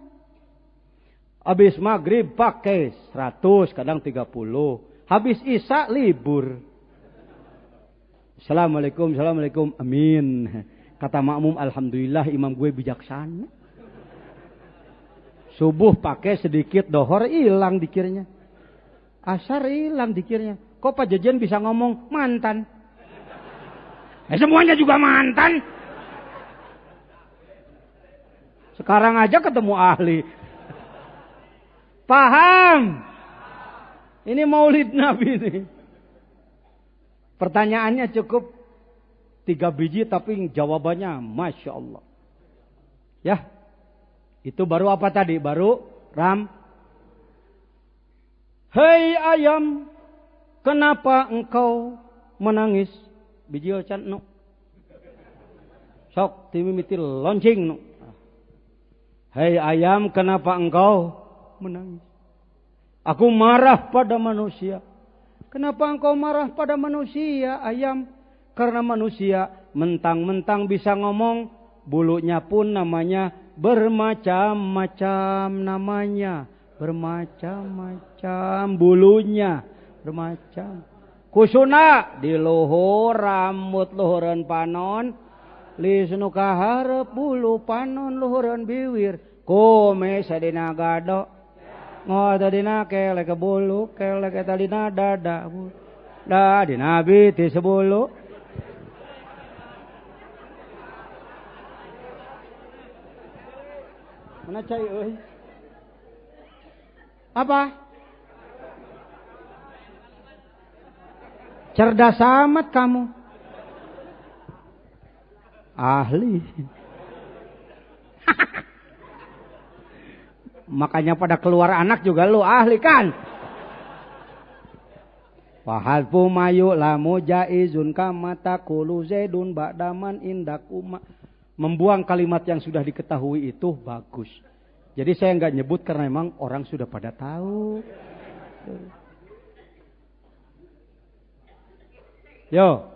Habis maghrib pakai 100, kadang 30. Habis isya libur. Assalamualaikum, assalamualaikum, amin. Kata makmum, alhamdulillah imam gue bijaksana. Subuh pakai sedikit, dohor hilang dikirnya. Asar hilang dikirnya. Kok Pak Jejen bisa ngomong mantan? Semuanya juga mantan. Sekarang aja ketemu ahli. Paham? Ini maulid Nabi nih. Pertanyaannya cukup 3 biji tapi jawabannya Masya Allah. Ya. Itu baru apa tadi? Baru ram. Hei ayam, kenapa engkau menangis? Biji ocan no. Sok timimiti loncing no. Hei ayam, kenapa engkau menangis? Aku marah pada manusia. Kenapa engkau marah pada manusia, ayam? Karena manusia mentang-mentang bisa ngomong, bulunya pun namanya bermacam-macam namanya. Bermacam-macam bulunya. Bermacam. Kusuna di luhur rambut luhuran panon. Lisnu kaharep bulu panon luhuran biwir. Kume sadina gado. Ngoda dina kele ke bulu. Kele ke talina dada. Da di nabi ti sebulu. Mana cai euy? Apa? Cerdas amat kamu. Ahli. Makanya pada keluar anak juga lu ahli kan? Wahadfu mayu lamu jaizun kama taqulu zaidun ba'daman indakuma. Membuang kalimat yang sudah diketahui itu bagus. Jadi saya nggak nyebut karena memang orang sudah pada tahu. Yo.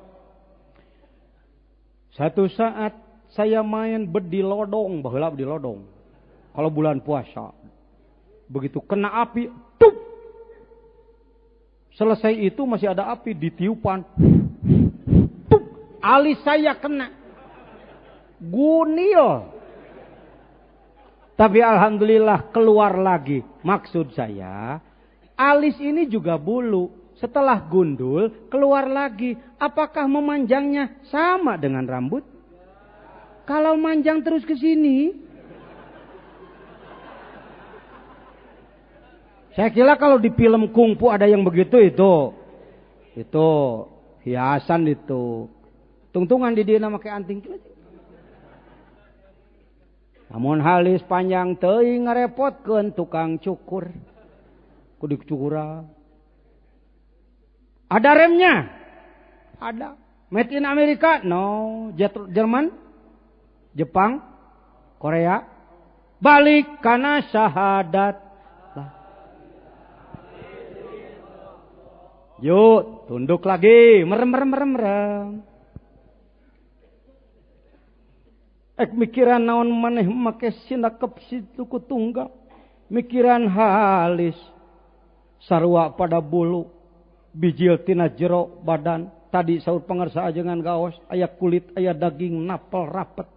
Satu saat saya main bedilodong, baheula bedilodong. Kalau bulan puasa. Begitu kena api, tup. Selesai itu masih ada api ditiupan. Tup. Alis saya kena. Gunil. Tapi alhamdulillah keluar lagi. Maksud saya, alis ini juga bulu. Setelah gundul, keluar lagi. Apakah memanjangnya sama dengan rambut? Kalau manjang terus ke sini, saya kira kalau di film kungfu ada yang begitu itu hiasan itu. Tungtungan di dia nama kayak anting. Namun halis panjang teuing ngarepotkeun tukang cukur. Kudu cukura. Ada remnya? Ada. Made in Amerika? No. Jerman? Jepang? Korea? Balik kana syahadat. Yuk, tunduk lagi. Merem. Mikiran naon maneh make sinakep situ kutunggak. Mikiran halis. Sarua pada bulu. Bijil tina jero badan. Tadi saur pangarsa ajengan gaos. Aya kulit, aya daging, napel rapet.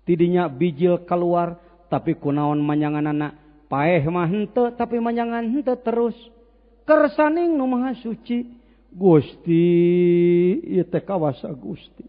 Tidinya bijil keluar. Tapi kunaon manyanganana. Paeh mah henteu, tapi manyangan henteu terus. Kersaning nu maha suci. Gusti, ieu teh kawasa Gusti.